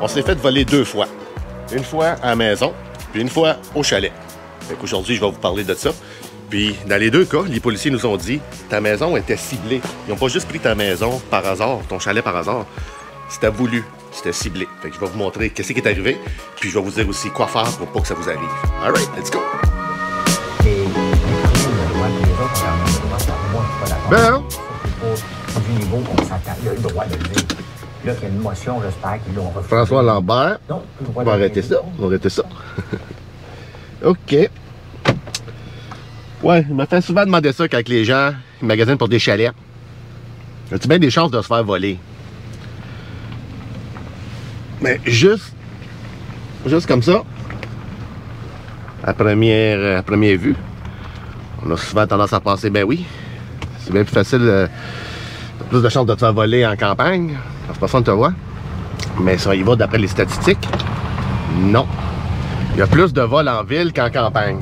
on s'est fait voler 2 fois. Une fois à la maison, puis une fois au chalet. Donc aujourd'hui, je vais vous parler de ça. Puis dans les 2 cas, les policiers nous ont dit ta maison était ciblée. Ils n'ont pas juste pris ta maison par hasard, ton chalet par hasard. C'était voulu, c'était ciblé. Fait que je vais vous montrer qu'est-ce qui est arrivé, puis je vais vous dire aussi quoi faire pour pas que ça vous arrive. Alright, let's go! Ben, du niveau qu'on s'attend, il a le droit de le dire. Là, qu'il y a une motion, j'espère qu'ils l'ont refusé. François Lambert, Non, on va arrêter ça, on va arrêter ça. OK. Ouais, il me fait souvent demander ça quand les gens magasinent pour des chalets. As-tu bien des chances de se faire voler? Mais juste comme ça, à première vue, on a souvent tendance à penser, ben oui, c'est bien plus facile, plus de chances de te faire voler en campagne, parce que personne ne te voit. Mais ça y va d'après les statistiques. Non. Il y a plus de vols en ville qu'en campagne.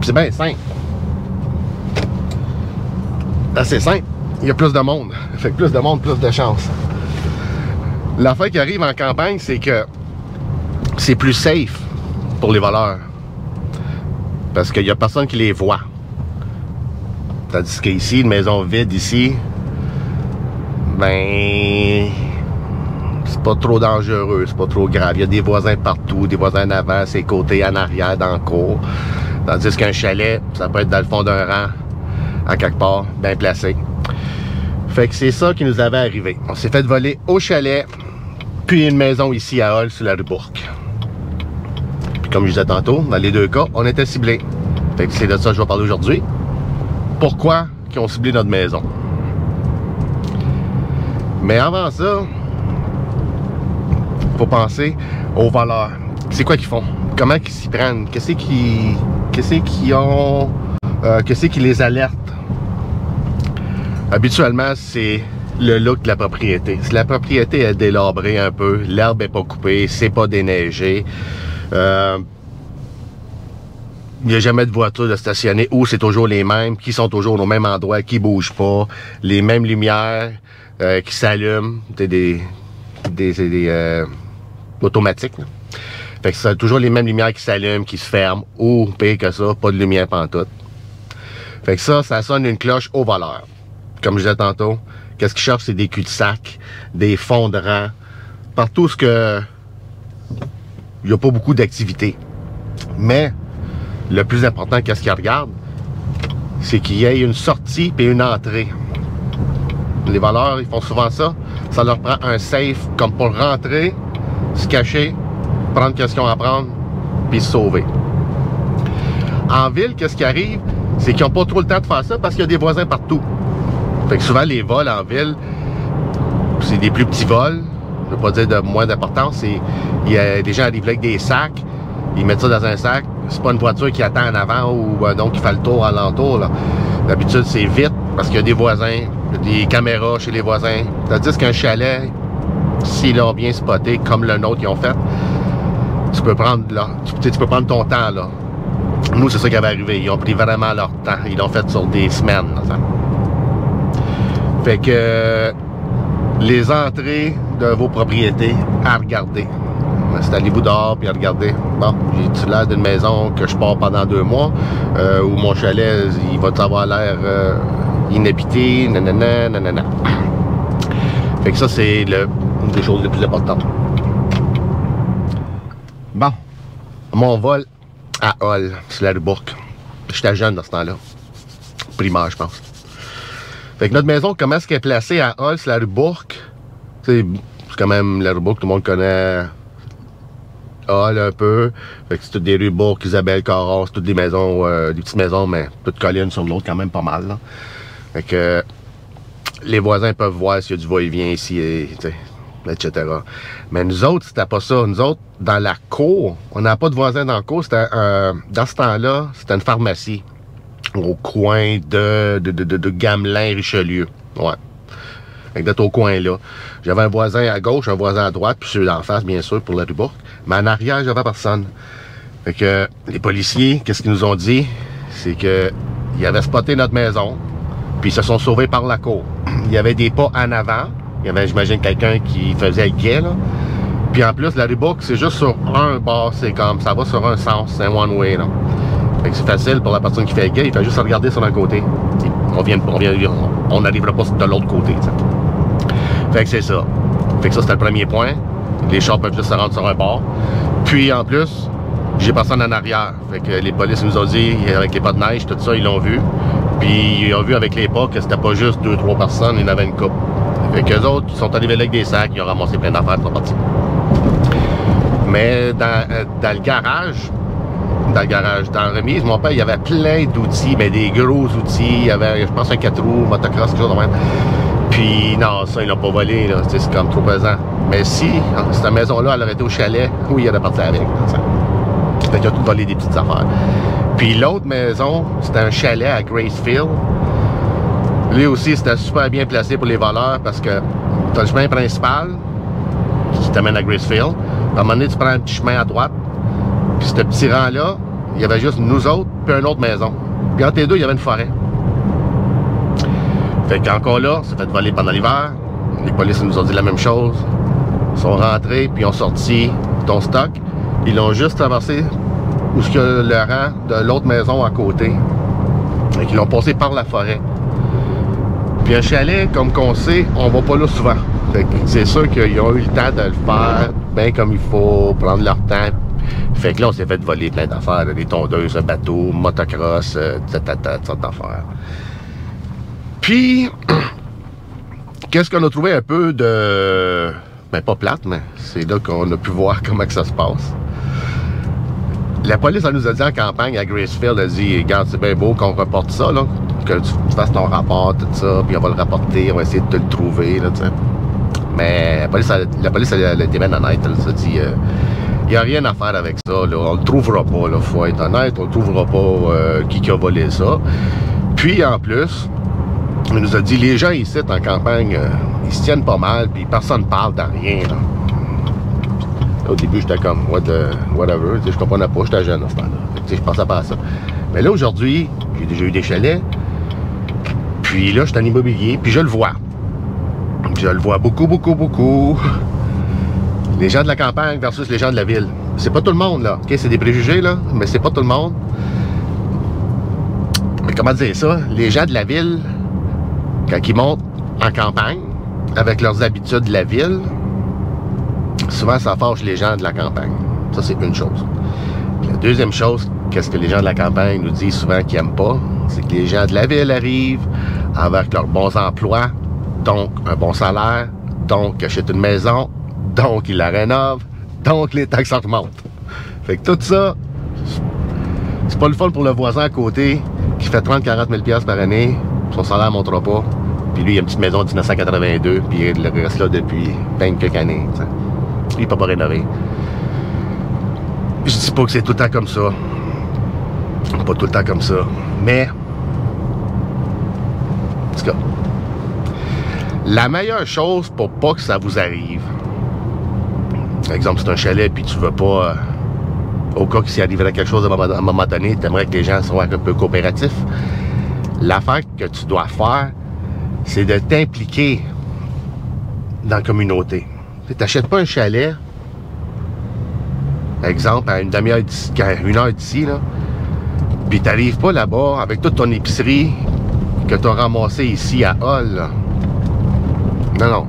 C'est bien simple. C'est simple. Il y a plus de monde. Fait que plus de monde, plus de chance. L'affaire qui arrive en campagne, c'est que c'est plus safe pour les voleurs. Parce qu'il n'y a personne qui les voit. Tandis qu'ici, une maison vide ici, ben, c'est pas trop dangereux, c'est pas trop grave. Il y a des voisins partout, des voisins en avant, ses côtés, en arrière, dans le cour. Tandis qu'un chalet, ça peut être dans le fond d'un rang, à quelque part, bien placé. Fait que c'est ça qui nous avait arrivé. On s'est fait voler au chalet, puis une maison ici à Hall, sur la rue Bourque. Puis comme je disais tantôt, dans les 2 cas, on était ciblés. Fait que c'est de ça que je vais parler aujourd'hui. Pourquoi ils ont ciblé notre maison? Mais avant ça, faut penser aux voleurs. C'est quoi qu'ils font? Comment ils s'y prennent? Qu'est-ce qui les alerte? Habituellement, c'est le look de la propriété. Si la propriété est délabrée un peu, l'herbe n'est pas coupée, c'est pas déneigé, il n'y a jamais de voiture de stationner ou c'est toujours les mêmes, qui sont toujours au même endroit, qui ne bougent pas, les mêmes lumières qui s'allument, des automatiques. Là. Fait que c'est toujours les mêmes lumières qui s'allument, qui se ferment, ou pire que ça, pas de lumière pantoute. Fait que ça sonne une cloche au voleur. Comme je disais tantôt, qu'est-ce qu'ils cherchent, c'est des cul-de-sac, des fonds de rang, partout ce que il n'y a pas beaucoup d'activité. Mais le plus important, qu'est-ce qu'ils regardent, c'est qu'il y ait une sortie et une entrée. Les voleurs, ils font souvent ça. Ça leur prend un safe comme pour rentrer, se cacher, prendre ce qu'ils ont à prendre, puis se sauver. En ville, qu'est-ce qui arrive, c'est qu'ils n'ont pas trop le temps de faire ça parce qu'il y a des voisins partout. Fait que souvent, les vols en ville, c'est des plus petits vols. Je ne veux pas dire de moins d'importance. Il y a des gens arrivent avec des sacs. Ils mettent ça dans un sac. C'est pas une voiture qui attend en avant ou donc qui fait le tour alentour. D'habitude, c'est vite parce qu'il y a des voisins, il y a des caméras chez les voisins. Tandis qu'un chalet, s'ils l'ont bien spoté, comme le nôtre, ils ont fait, tu peux prendre ton temps. Là. Nous, c'est ça qui avait arrivé. Ils ont pris vraiment leur temps. Ils l'ont fait sur des semaines. Là, fait que les entrées de vos propriétés à regarder. Installez-vous dehors puis regardez. Bon, j'ai-tu l'air d'une maison que je pars pendant 2 mois où mon chalet, il va avoir l'air inhabité, nanana, nanana. Fait que ça, c'est une des choses les plus importantes. Bon, mon vol à Hall, sur la rue Bourque. J'étais jeune dans ce temps-là. Primaire, je pense. Fait que notre maison, comment est-ce qu'elle est placée à Hall, sur la rue Bourque? C'est quand même la rue Bourque, tout le monde connaît Hall un peu. Fait que c'est toutes des rues Bourque, Isabelle, Caron, c'est toutes des maisons, des petites maisons, mais toutes collées une sur l'autre, quand même pas mal. Là. Fait que les voisins peuvent voir s'il y a du va-et-vient ici, etc. Mais nous autres, c'était pas ça. Nous autres, dans la cour, on n'a pas de voisins dans la cour. C'était dans ce temps-là, c'était une pharmacie. Au coin de Gamelin-Richelieu. Ouais. Fait que d'être au coin là. J'avais un voisin à gauche, un voisin à droite, puis ceux d'en face, bien sûr, pour la rue Bourque. Mais en arrière, j'avais personne. Fait que les policiers, qu'est-ce qu'ils nous ont dit? C'est que ils avaient spoté notre maison, puis ils se sont sauvés par la cour. Il y avait des pas en avant. Il y avait, j'imagine, quelqu'un qui faisait le guet, là. Puis en plus, la Reebok, c'est juste sur un bord, c'est comme, ça va sur un sens, c'est un one-way, là. Fait que c'est facile pour la personne qui fait le gay, il fait juste regarder sur un côté. On n'arrivera pas de l'autre côté, t'sais. Fait que c'est ça. Fait que ça, c'était le premier point. Les chars peuvent juste se rendre sur un bord. Puis en plus, j'ai passé en arrière. Fait que les polices nous ont dit, avec les pas de neige, tout ça, ils l'ont vu. Puis ils ont vu avec les pas que c'était pas juste 2-3 personnes, il y en avait une couple. Fait qu'eux autres, ils sont arrivés là avec des sacs, ils ont ramassé plein d'affaires, ils sont partis. Mais dans le garage, dans la remise, mon père, il y avait plein d'outils, mais des gros outils. Il y avait, je pense, un 4 roues, motocross, quelque chose de même. Puis non, ça, ils l'ont pas volé, là. C'est comme trop pesant. Mais si cette maison-là, elle aurait été au chalet, oui, il aurait parti avec. Fait qu'il a tout volé des petites affaires. Puis l'autre maison, c'était un chalet à Gracefield. Lui aussi, c'était super bien placé pour les voleurs parce que t'as le chemin principal qui t'amène à Gracefield. À un moment donné, tu prends un petit chemin à droite. Puis ce petit rang-là, il y avait juste nous autres, puis une autre maison. Puis entre les deux, il y avait une forêt. Fait qu'encore là, ça fait voler pendant l'hiver. Les polices nous ont dit la même chose. Ils sont rentrés, puis ils ont sorti ton stock. Ils l'ont juste traversé où est-ce qu'il y a le rang de l'autre maison à côté. Fait qu'ils l'ont passé par la forêt. Puis un chalet, comme qu'on sait, on va pas là souvent. Fait que c'est sûr qu'ils ont eu le temps de le faire bien comme il faut, prendre leur temps. Fait que là, on s'est fait voler plein d'affaires, des tondeuses, un bateau, motocross, toutes sortes d'affaires. Puis, qu'est-ce qu'on a trouvé un peu de... Ben, pas plate, mais c'est là qu'on a pu voir comment que ça se passe. La police, elle nous a dit en campagne à Gracefield, elle a dit, regarde, c'est bien beau qu'on reporte ça, là, que tu fasses ton rapport, tout ça, puis on va le rapporter, on va essayer de te le trouver, là, tu sais. Mais la police, elle était bien honnête, elle nous a dit... il n'y a rien à faire avec ça, là. On le trouvera pas, il faut être honnête, on ne trouvera pas qui a volé ça. Puis en plus, il nous a dit, les gens ici en campagne, ils se tiennent pas mal, puis personne ne parle de rien. Là. Là, au début, j'étais comme, whatever, je comprenais pas, j'étais jeune à ce temps-là. Je pensais pas à ça. Mais là, aujourd'hui, j'ai déjà eu des chalets, puis là, je suis en immobilier, puis je le vois. Je le vois beaucoup, beaucoup, beaucoup. Les gens de la campagne versus les gens de la ville. C'est pas tout le monde, là. Okay? C'est des préjugés, là, mais c'est pas tout le monde. Mais comment dire ça? Les gens de la ville, quand ils montent en campagne, avec leurs habitudes de la ville, souvent, ça fâche les gens de la campagne. Ça, c'est une chose. Puis la deuxième chose, qu'est-ce que les gens de la campagne nous disent souvent qu'ils n'aiment pas? C'est que les gens de la ville arrivent avec leurs bons emplois, donc un bon salaire, donc achètent une maison, donc ils la rénovent, donc les taxes remontent. Fait que tout ça, c'est pas le fun pour le voisin à côté qui fait 30-40 000 $ par année, son salaire ne montera pas, puis lui il a une petite maison de 1982, puis il reste là depuis 20 quelques années. T'sais. Lui il peut pas rénover. Je dis pas que c'est tout le temps comme ça. Pas tout le temps comme ça. Mais, en tout cas, la meilleure chose pour pas que ça vous arrive, par exemple, c'est un chalet puis tu veux pas, au cas qu'il s'y arriverait quelque chose à un moment donné, tu aimerais que les gens soient un peu coopératifs. L'affaire que tu dois faire, c'est de t'impliquer dans la communauté. Tu n'achètes pas un chalet, par exemple, à une demi-heure d'ici, à 1 heure d'ici, là, puis tu n'arrives pas là-bas avec toute ton épicerie que tu as ramassée ici à Hall. Là. Non, non.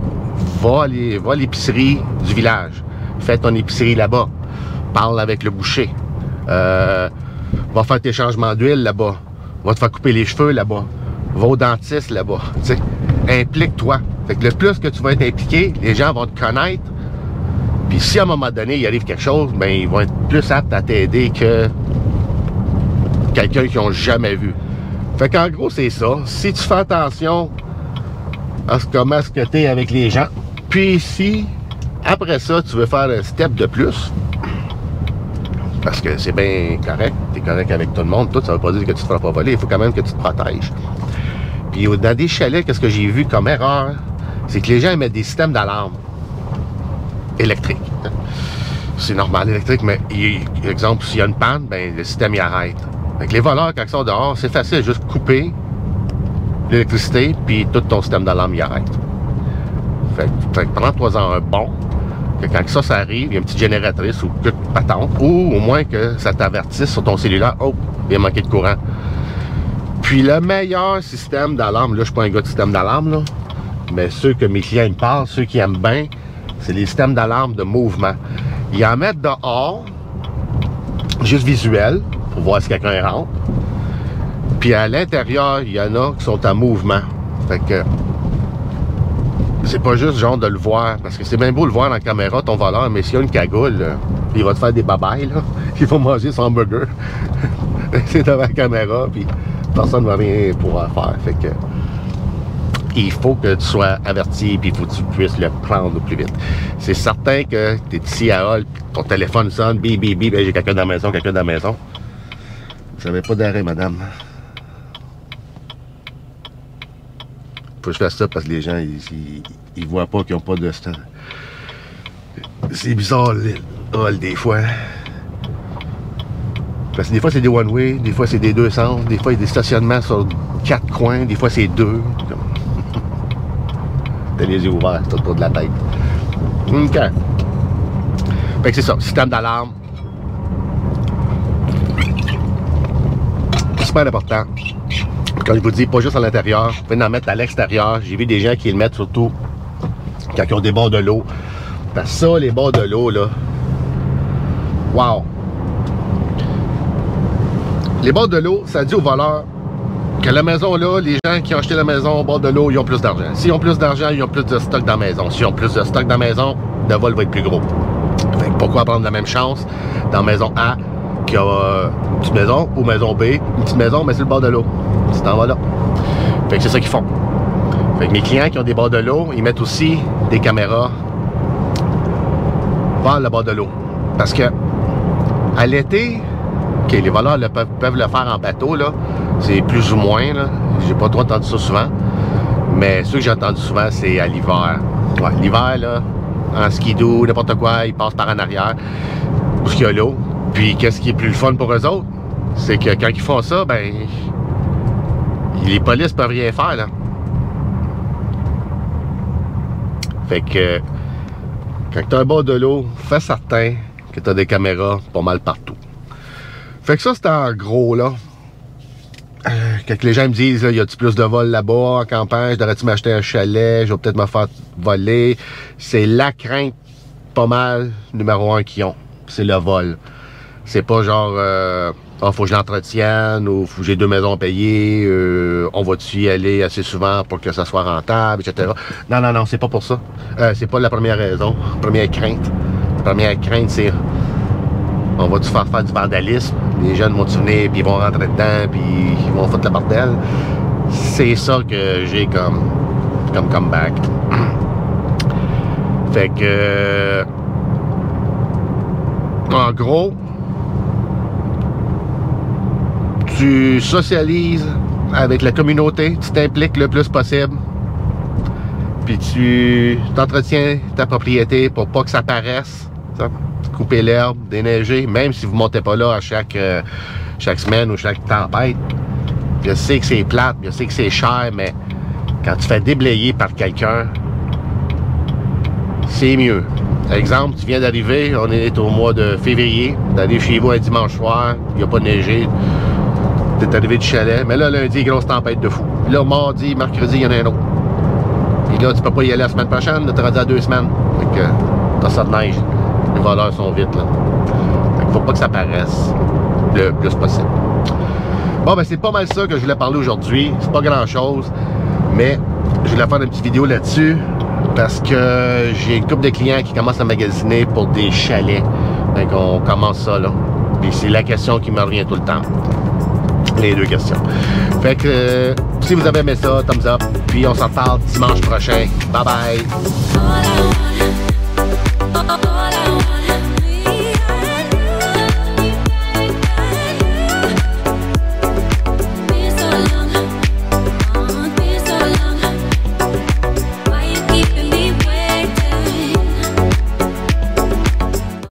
Va à l'épicerie du village. Fais ton épicerie là-bas. Parle avec le boucher. Va faire tes changements d'huile là-bas. Va te faire couper les cheveux là-bas. Va au dentiste là-bas. Implique-toi. Fait que le plus que tu vas être impliqué, les gens vont te connaître. Puis si à un moment donné, il arrive quelque chose, ben ils vont être plus aptes à t'aider que quelqu'un qu'ils n'ont jamais vu. Fait qu'en gros, c'est ça. Si tu fais attention à comment est-ce que tu es avec les gens, puis si après ça, tu veux faire un step de plus, parce que c'est bien correct, tu es correct avec tout le monde, tout, ça veut pas dire que tu te feras pas voler, il faut quand même que tu te protèges. Puis dans des chalets, qu'est-ce que j'ai vu comme erreur, c'est que les gens mettent des systèmes d'alarme électriques. C'est normal, électrique, mais exemple, s'il y a une panne, ben le système il arrête. Fait que les voleurs, quand ils sont dehors, c'est facile, juste couper l'électricité, puis tout ton système d'alarme il arrête. Fait que prends-toi-en un bon, que quand ça arrive, il y a une petite génératrice ou toute patente, ou au moins que ça t'avertisse sur ton cellulaire, oh, il a manqué de courant. Puis le meilleur système d'alarme, là je suis pas un gars de système d'alarme, là, mais ceux que mes clients me parlent, ceux qui aiment bien, c'est les systèmes d'alarme de mouvement. Ils en mettent dehors, juste visuel, pour voir si quelqu'un rentre. Puis à l'intérieur, il y en a qui sont en mouvement. Fait que c'est pas juste genre de le voir, parce que c'est bien beau le voir dans la caméra, ton voleur, mais s'il y a une cagoule, là, il va te faire des babayes, là. Il va manger son hamburger. C'est devant la caméra, puis personne ne va rien pouvoir faire. Fait que il faut que tu sois averti, puis il faut que tu puisses le prendre au plus vite. C'est certain que tu es ici à Hall, ton téléphone sonne, bip, bip, bip, j'ai quelqu'un dans la maison, quelqu'un dans la maison. Vous n'avez pas d'arrêt, madame. Faut que je fasse ça parce que les gens, ils voient pas qu'ils n'ont pas de stand. C'est bizarre, Hall, des fois. Parce que des fois, c'est des one-way, des fois, c'est des deux sens, des fois, il y a des stationnements sur 4 coins, des fois, c'est 2. T'as les yeux ouverts, tout autour de la tête. OK. Fait que c'est ça, système d'alarme. Super important. Comme je vous dis, pas juste à l'intérieur, vous pouvez en mettre à l'extérieur. J'ai vu des gens qui le mettent surtout quand ils ont des bords de l'eau. Parce que ça, les bords de l'eau, là, wow! Les bords de l'eau, ça dit aux voleurs que la maison là, les gens qui ont acheté la maison au bord de l'eau, ils ont plus d'argent. S'ils ont plus d'argent, ils ont plus de stock dans la maison. S'ils ont plus de stock dans la maison, le vol va être plus gros. Fait que pourquoi prendre la même chance dans maison A qui a une petite maison ou maison B, une petite maison, mais c'est le bord de l'eau. Tu t'en vas là. Fait que c'est ça qu'ils font. Fait que mes clients qui ont des bords de l'eau, ils mettent aussi des caméras vers le bord de l'eau. Parce que à l'été, OK, les voleurs peuvent le faire en bateau, là. C'est plus ou moins, là. J'ai pas trop entendu ça souvent. Mais ceux que j'ai entendu souvent, c'est à l'hiver. Ouais, l'hiver, là, en skidoo, n'importe quoi, ils passent par en arrière. Où il y a l'eau. Puis, qu'est-ce qui est plus le fun pour eux autres? C'est que quand ils font ça, ben, les polices peuvent rien faire, là. Fait que, quand tu as un bord de l'eau, fais certain que tu as des caméras pas mal partout. Fait que ça, c'est en gros, là. Quand les gens me disent, il y a-tu plus de vols là-bas en campagne, devrais-tu m'acheter un chalet, je vais peut-être me faire voler. C'est la crainte pas mal numéro 1 qu'ils ont. C'est le vol. C'est pas genre, faut que je l'entretienne ou faut que j'ai 2 maisons à payer, on va-tu y aller assez souvent pour que ça soit rentable, etc. Non, non, non, c'est pas pour ça. C'est pas la première raison. Première crainte. La première crainte, c'est on va-tu faire du vandalisme? Les jeunes vont-tu venir, puis ils vont rentrer dedans, puis ils vont foutre le bordel? C'est ça que j'ai comme comeback. Fait que... en gros, tu socialises avec la communauté, tu t'impliques le plus possible, puis tu t'entretiens ta propriété pour pas que ça paraisse. Ça. Couper l'herbe, déneiger, même si vous ne montez pas là à chaque semaine ou chaque tempête. Je sais que c'est plate, je sais que c'est cher, mais quand tu fais déblayer par quelqu'un, c'est mieux. Par exemple, tu viens d'arriver, on est au mois de février, d'aller chez vous un dimanche soir, il n'y a pas neigé, tu es arrivé du chalet, mais là, lundi, grosse tempête de fou. Puis là, mardi, mercredi, il y en a un autre. Puis là, tu peux pas y aller la semaine prochaine, là, tu es rendu à 2 semaines. Fait que t'as ça de neige. Les voleurs sont vite, là. Fait qu'il faut pas que ça paraisse le plus possible. Bon, ben c'est pas mal ça que je voulais parler aujourd'hui. C'est pas grand-chose, mais je voulais faire une petite vidéo là-dessus parce que j'ai une couple de clients qui commencent à magasiner pour des chalets. Donc, on commence ça, là. Puis c'est la question qui me revient tout le temps. Les 2 questions. Fait que si vous avez aimé ça, thumbs up. Puis on s'en parle dimanche prochain. Bye bye! All I want.